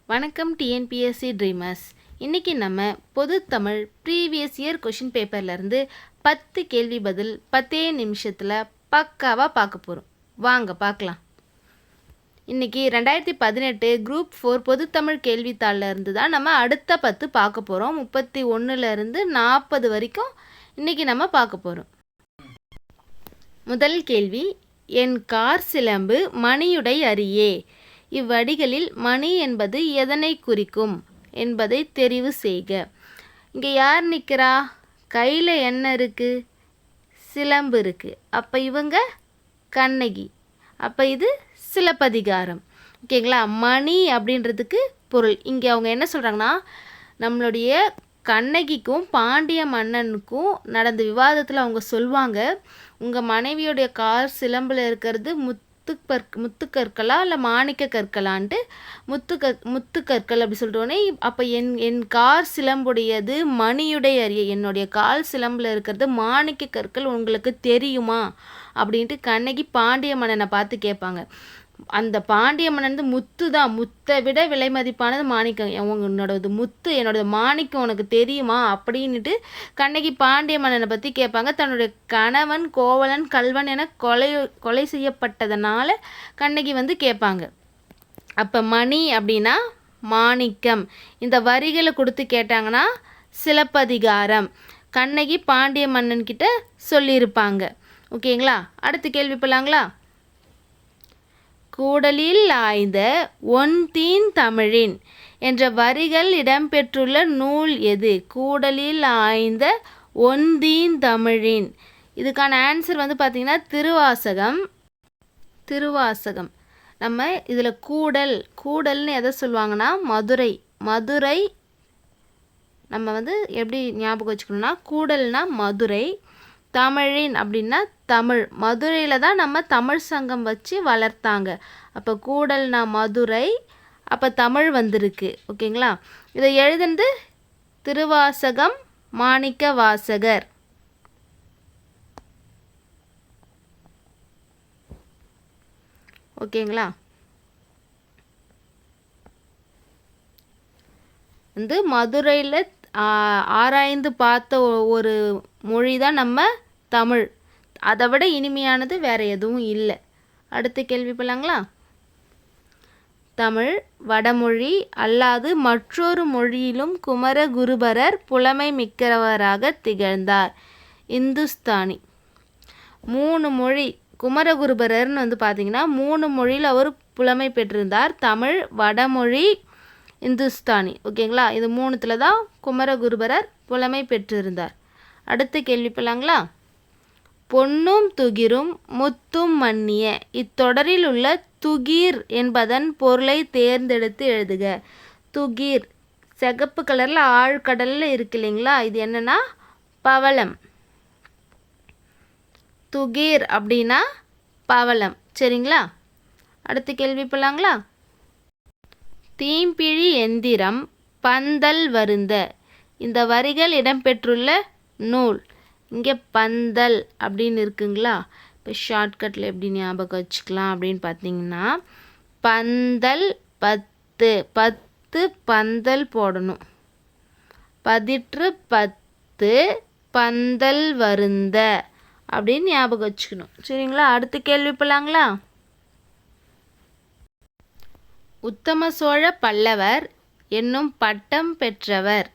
வணக்கம் TNPSC dreamers. இன்றைக்கி நம்ம பொது தமிழ் ப்ரீவியஸ் இயர் கொஷின் பேப்பர்லேருந்து 10 கேள்வி பதில் 10 நிமிஷத்தில் பக்காவாக பார்க்க போகிறோம். வாங்க பார்க்கலாம். இன்றைக்கி 2018 குரூப் 4 பொது தமிழ் கேள்வித்தாளில் இருந்து தான் நம்ம அடுத்த 10 பார்க்க போகிறோம். 31லேருந்து 40 வரைக்கும் இன்றைக்கி நம்ம பார்க்க போகிறோம். முதல் கேள்வி, என் கார் சிலம்பு மணியுடை அறியே. இவ்வடிகளில் மணி என்பது எதனை குறிக்கும் என்பதை தெரிவு செய்க. இங்கே யார் நிற்கிறா? கையில் என்ன இருக்குது? சிலம்பு இருக்குது. அப்போ இவங்க கண்ணகி. அப்போ இது சிலப்பதிகாரம். ஓகேங்களா? மணி அப்படின்றதுக்கு பொருள். இங்கே அவங்க என்ன சொல்கிறாங்கன்னா, நம்மளுடைய கண்ணகிக்கும் பாண்டிய மன்னனுக்கும் நடந்த விவாதத்தில் அவங்க சொல்லுவாங்க, உங்கள் மனைவியுடைய கார் சிலம்பில் இருக்கிறது முத்துக்கற்களா இல்லை மாணிக்க கற்களான்ட்டு முத்துக்கற்கள் அப்படி சொல்லிட்டோன்னே, அப்போ என் கார் சிலம்புடையது மணியுடைய அறிய, என்னுடைய கால் சிலம்பில் இருக்கிறது மாணிக்க கற்கள் உங்களுக்கு தெரியுமா அப்படின்ட்டு கண்ணகி பாண்டிய மன்னனை பார்த்து கேட்பாங்க. அந்த பாண்டிய மன்னன் முத்து தான், முத்தை விட விலை மதிப்பானது மாணிக்கம். உன்னோடது முத்து, என்னோடது மாணிக்கம் உனக்கு தெரியுமா அப்படின்ட்டு கண்ணகி பாண்டிய மன்னனை பற்றி கேட்பாங்க. தன்னுடைய கணவன் கோவலன் கல்வன் என கொலை செய்யப்பட்டதனால கண்ணகி கேட்பாங்க. அப்போ மணி அப்படின்னா மாணிக்கம். இந்த வரிகளை கொடுத்து கேட்டாங்கன்னா சிலப்பதிகாரம். கண்ணகி பாண்டிய மன்னன்கிட்ட சொல்லியிருப்பாங்க. ஓகேங்களா? அடுத்த கேள்வி போலாங்களா? கூடலில் ஆய்ந்த ஒன்தீன் தமிழின் என்ற வரிகள் இடம்பெற்றுள்ள நூல் எது? கூடலில் ஆய்ந்த ஒன்தீன் தமிழின். இதுக்கான ஆன்சர் பார்த்திங்கன்னா திருவாசகம். நம்ம இதில் கூடல்னு எதை சொல்லுவாங்கன்னா மதுரை. நம்ம எப்படி ஞாபகம் வச்சுக்கணும்னா, கூடல்னா மதுரை, தமிழின் அப்படின்னா தமிழ். மதுரையில் தான் நம்ம தமிழ் சங்கம் வச்சு வளர்த்தாங்க. அப்போ கூடல்னா மதுரை, அப்போ தமிழ் வந்திருக்கு. ஓகேங்களா? இதை எழுதுனது திருவாசகம் மாணிக்க வாசகர். ஓகேங்களா? மதுரையில் ஆராய்ந்து பார்த்த ஒரு மொழி தான் நம்ம தமிழ். அதை விட இனிமையானது வேறு எதுவும் இல்லை. அடுத்த கேள்வி போலாங்களா? தமிழ் வடமொழி அல்லாது மற்றொரு மொழியிலும் குமரகுருபரர் புலமை மிக்கவராக திகழ்ந்தார். இந்துஸ்தானி. 3 மொழி குமரகுருபரர்னு பார்த்திங்கன்னா 3 மொழியில் அவர் புலமை பெற்றிருந்தார். தமிழ், வடமொழி, இந்துஸ்தானி. ஓகேங்களா? இது 3த்தில் தான் குமரகுருபரர் புலமை பெற்றிருந்தார். அடுத்த கேள்வி போலாங்களா? பொன்னும் துகிரும் முத்தும் மன்னிய இத்தொடரில் உள்ள துகிர் என்பதன் பொருளை தேர்ந்தெடுத்து எழுதுக. துகிர் சிகப்பு கலரில் ஆழ்கடலில் இருக்கு இல்லைங்களா? இது என்னன்னா பவளம். துகிர் அப்படின்னா பவளம். சரிங்களா? அடுத்த கேள்வி போலாங்களா? தீம்பிழி எந்திரம் பந்தல் வருந்த இந்த வரிகள் இடம்பெற்றுள்ள நூல். இங்கே பந்தல் அப்படின்னு இருக்குங்களா? இப்போ ஷார்ட்கட்டில் எப்படி ஞாபகம் வச்சுக்கலாம் அப்படின்னு பார்த்தீங்கன்னா, பந்தல் 10 பந்தல் போடணும். 10 பந்தல் வருந்த அப்படின்னு ஞாபகம் வச்சுக்கணும். சரிங்களா? அடுத்த கேள்வி போலாங்களா? உத்தம சோழ பல்லவர் என்னும் பட்டம் பெற்றவர்.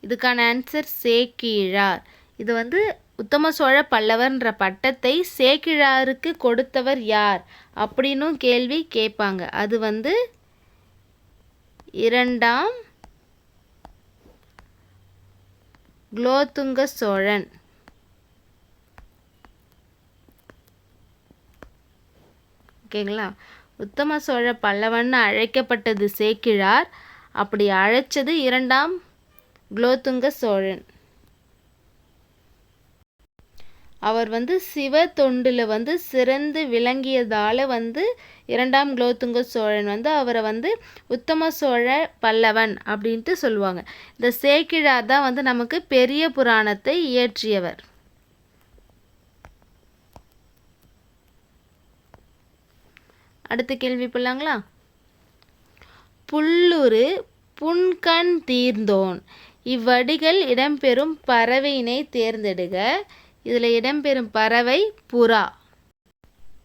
இதுக்கான ஆன்சர் சேக்கிழார். இது உத்தம சோழ பல்லவர்ன்ற பட்டத்தை சேக்கிழாருக்கு கொடுத்தவர் யார் அப்படின்னும் கேள்வி கேட்பாங்க. அது 2ஆம் குலோத்துங்க சோழன். ஓகேங்களா? உத்தம சோழ பல்லவன் அழைக்கப்பட்டது சேக்கிழார். அப்படி அழைச்சது 2ஆம் குலோத்துங்க சோழன். அவர் சிவ தொண்டில் சிறந்து விளங்கியதால் 2ஆம் குலோத்துங்க சோழன் அவரை உத்தம சோழ பல்லவன் அப்படின்ட்டு சொல்லுவாங்க. இந்த சேக்கிழார் தான் நமக்கு பெரிய புராணத்தை இயற்றியவர். அடுத்த கேள்வி போலாங்களா? புல்லுரு புன்கண் தீர்ந்தோன். இவ்வடிகள் இடம்பெறும் பறவையினை தேர்ந்தெடுக. இதில் இடம்பெறும் பறவை புறா.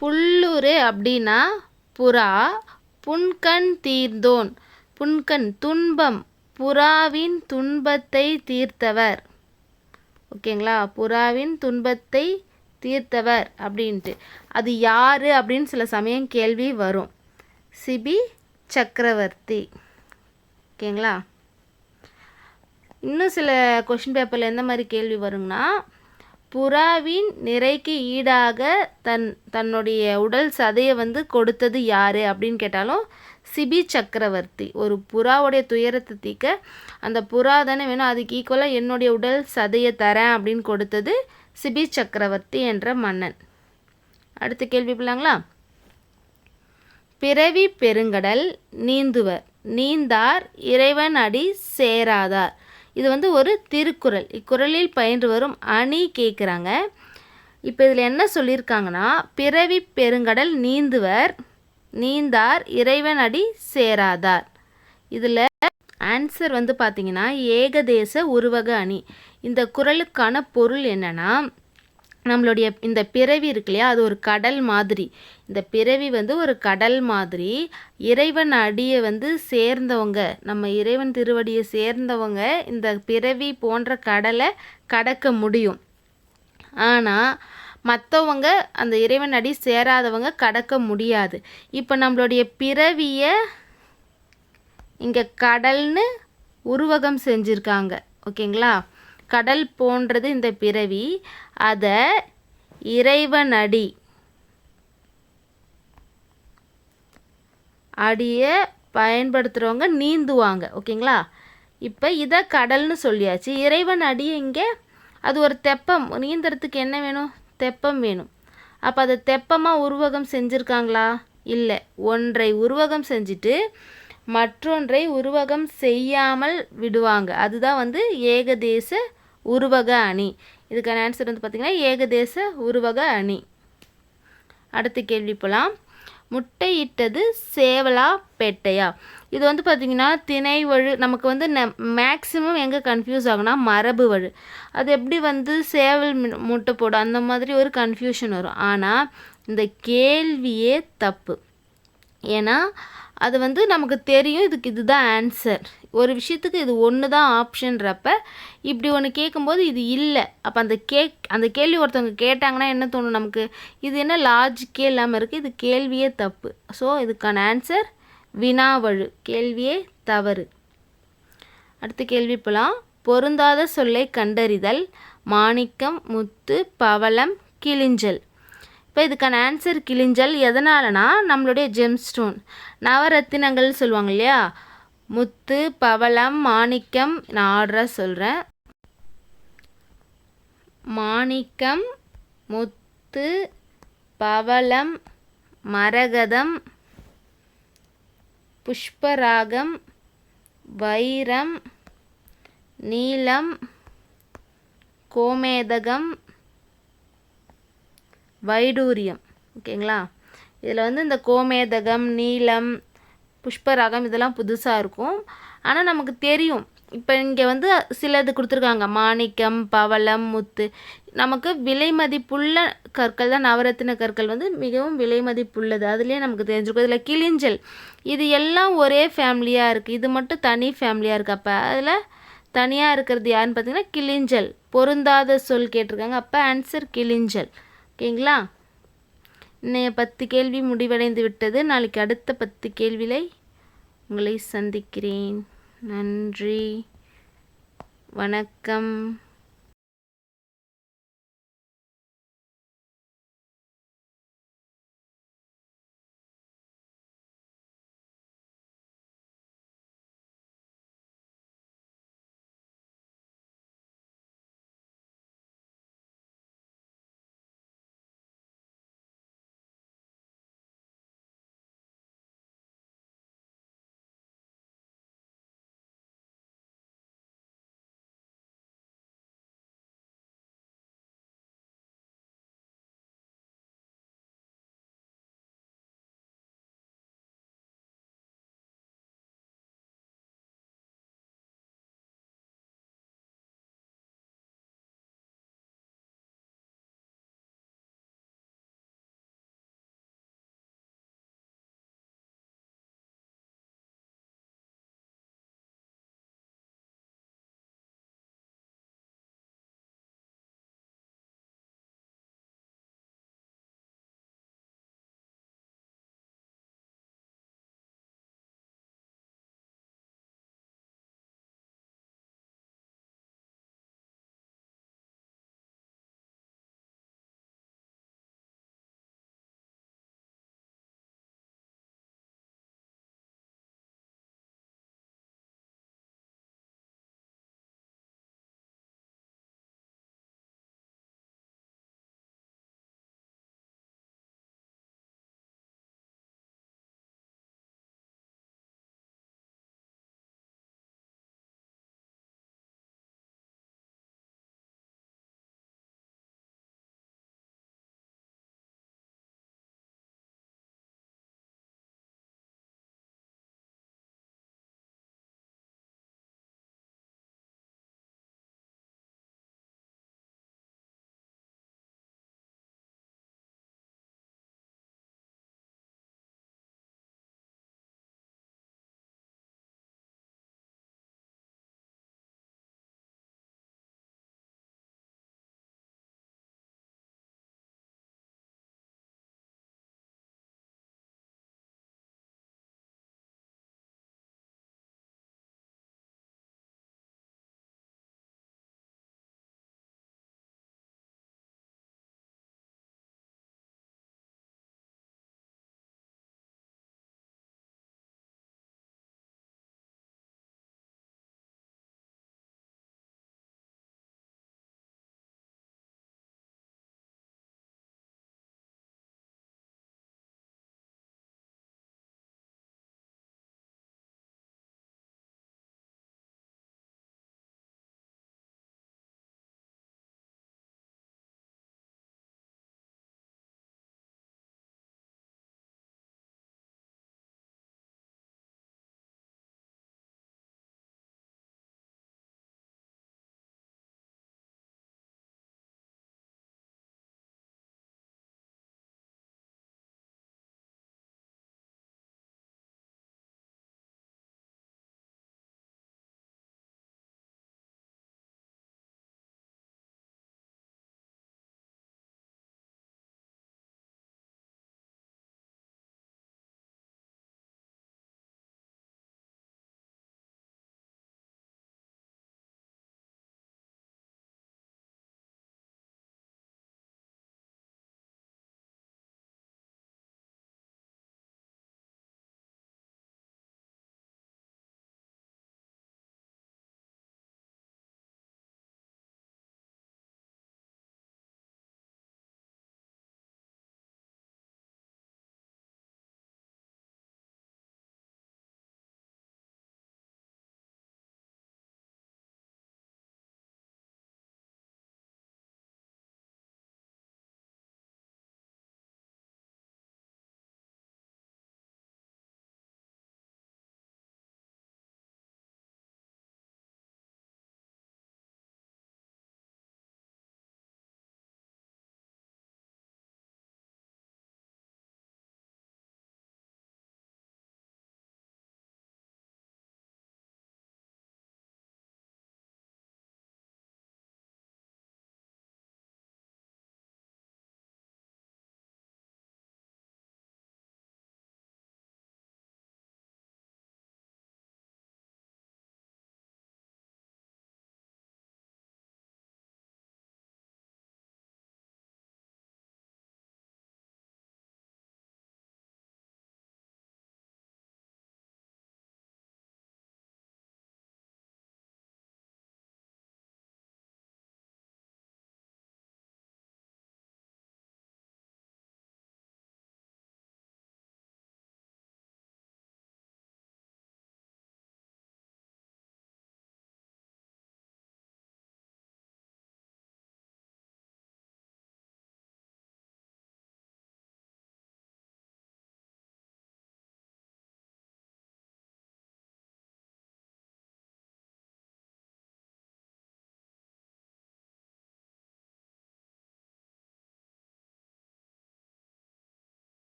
புல்லுரு அப்படின்னா புறா. புன்கண் தீர்ந்தோன், புன்கண் துன்பம், புறாவின் துன்பத்தை தீர்த்தவர். ஓகேங்களா, புறாவின் துன்பத்தை தீர்த்தவர் அப்படின்ட்டு அது யார் அப்படின்னு சில சமயம் கேள்வி வரும். சிபி சக்கரவர்த்தி. ஓகேங்களா, இன்னும் சில கொஷின் பேப்பரில் எந்த மாதிரி கேள்வி வருங்கன்னா, புறாவின் நிறைக்கு ஈடாக தன்னுடைய உடல் சதையை கொடுத்தது யார் அப்படின்னு கேட்டாலும் சிபி சக்கரவர்த்தி. ஒரு புறாவுடைய துயரத்தை தீர்க்க அந்த புறா தானே வேணும், அதுக்கு ஈக்குவலாக என்னுடைய உடல் சதையை தரேன் அப்படின்னு கொடுத்தது சிபி சக்கரவர்த்தி என்ற மன்னன். அடுத்த கேள்வி போலாங்களா? பிறவி பெருங்கடல் நீந்துவர், நீந்தார் இறைவன் அடி சேராதார். இது ஒரு திருக்குறள். இக்குறளில் பயின்று வரும் அணி கேட்குறாங்க. இப்போ இதில் என்ன சொல்லியிருக்காங்கன்னா, பிறவி பெருங்கடல் நீந்துவர், நீந்தார் இறைவன் அடி சேராதார். இதில் ஆன்சர் பார்த்திங்கன்னா ஏகதேச உருவக அணி. இந்த குறளுக்கான பொருள் என்னென்னா, நம்மளுடைய இந்த பிறவி இருக்கு இல்லையா, அது ஒரு கடல் மாதிரி. இந்த பிறவி ஒரு கடல் மாதிரி. இறைவன் அடியை சேர்ந்தவங்க, நம்ம இறைவன் திருவடியை சேர்ந்தவங்க இந்த பிறவி போன்ற கடலை கடக்க முடியும். ஆனால் மற்றவங்க அந்த இறைவன் அடி சேராதவங்க கடக்க முடியாது. இப்போ நம்மளுடைய பிறவியை இங்கே கடல்னு உருவகம் செஞ்சுருக்காங்க. ஓகேங்களா, கடல் போன்றது இந்த பிறவி. அதை இறைவன் அடியை பயன்படுத்துகிறவங்க நீந்துவாங்க. ஓகேங்களா, இப்போ இதை கடல்னு சொல்லியாச்சு. இறைவன் அடி இங்கே அது ஒரு தெப்பம். நீந்துறதுக்கு என்ன வேணும்? தெப்பம் வேணும். அப்போ அதை தெப்பமாக உருவகம் செஞ்சுருக்காங்களா? இல்லை. ஒன்றை உருவகம் செஞ்சுட்டு மற்றொன்றை உருவகம் செய்யாமல் விடுவாங்க. அதுதான் ஏகதேச உருவக அணி. இதுக்கான ஆன்சர் பார்த்திங்கன்னா ஏகதேச உருவக அணி. அடுத்த கேள்வி போகலாம். முட்டையிட்டது சேவலா பெட்டையா? இது பார்த்திங்கன்னா திணை வழு. நமக்கு மேக்ஸிமம் எங்கே கன்ஃபியூஸ் ஆகுனா மரபு வழு. அது எப்படி சேவல் முட்டை போடும் அந்த மாதிரி ஒரு கன்ஃபியூஷன் வரும். ஆனால் இந்த கேள்வியே தப்பு. ஏன்னா அது நமக்கு தெரியும் இதுதான் ஆன்சர். ஒரு விஷயத்துக்கு இது ஒன்று தான் ஆப்ஷன்றப்ப இப்படி ஒன்று கேட்கும்போது இது இல்லை. அப்போ அந்த கேள்வி ஒருத்தவங்க கேட்டாங்கன்னா என்ன தோணும் நமக்கு? இது என்ன லாஜிக்கே இல்லாமல் இருக்குது, இது கேள்வியே தப்பு. ஸோ இதுக்கான ஆன்சர் வினாவழு, கேள்வியே தவறு. அடுத்த கேள்வி போகலாம். பொருந்தாத சொல்லை கண்டறிதல். மாணிக்கம், முத்து, பவளம், கிளிஞ்சல். இப்போ இதுக்கான ஆன்சர் கிளிஞ்சல். எதனாலனா நம்மளுடைய ஜெம்ஸ்டோன் நவரத்தினங்கள் சொல்லுவாங்க இல்லையா, முத்து, பவளம், மாணிக்கம். நான் ஆர்டராக சொல்கிறேன். மாணிக்கம், முத்து, பவளம், மரகதம், புஷ்பராகம், வைரம், நீலம், கோமேதகம், வைடூரியம். ஓகேங்களா, இதில் இந்த கோமேதகம், நீலம், புஷ்பராகம் இதெல்லாம் புதுசாக இருக்கும். ஆனால் நமக்கு தெரியும். இப்போ இங்கே சிலது கொடுத்துருக்காங்க, மாணிக்கம், பவளம், முத்து. நமக்கு விலை மதிப்புள்ள கற்கள் தான் நவரத்தின கற்கள் மிகவும் விலை மதிப்புள்ளது. அதுலேயே நமக்கு தெரிஞ்சிருக்கும். இதில் கிளிஞ்சல், இது எல்லாம் ஒரே ஃபேமிலியாக இருக்குது, இது மட்டும் தனி ஃபேமிலியாக இருக்குது. அப்போ அதில் தனியாக இருக்கிறது யாருன்னு பார்த்தீங்கன்னா கிளிஞ்சல். பொருந்தாத சொல் கேட்டிருக்காங்க, அப்போ ஆன்சர் கிளிஞ்சல். ஓகேங்களா, இன்னைய 10 கேள்வி முடிவடைந்து விட்டது. நாளைக்கு அடுத்த 10 கேள்வியை உங்களை சந்திக்கிறேன். நன்றி, வணக்கம்.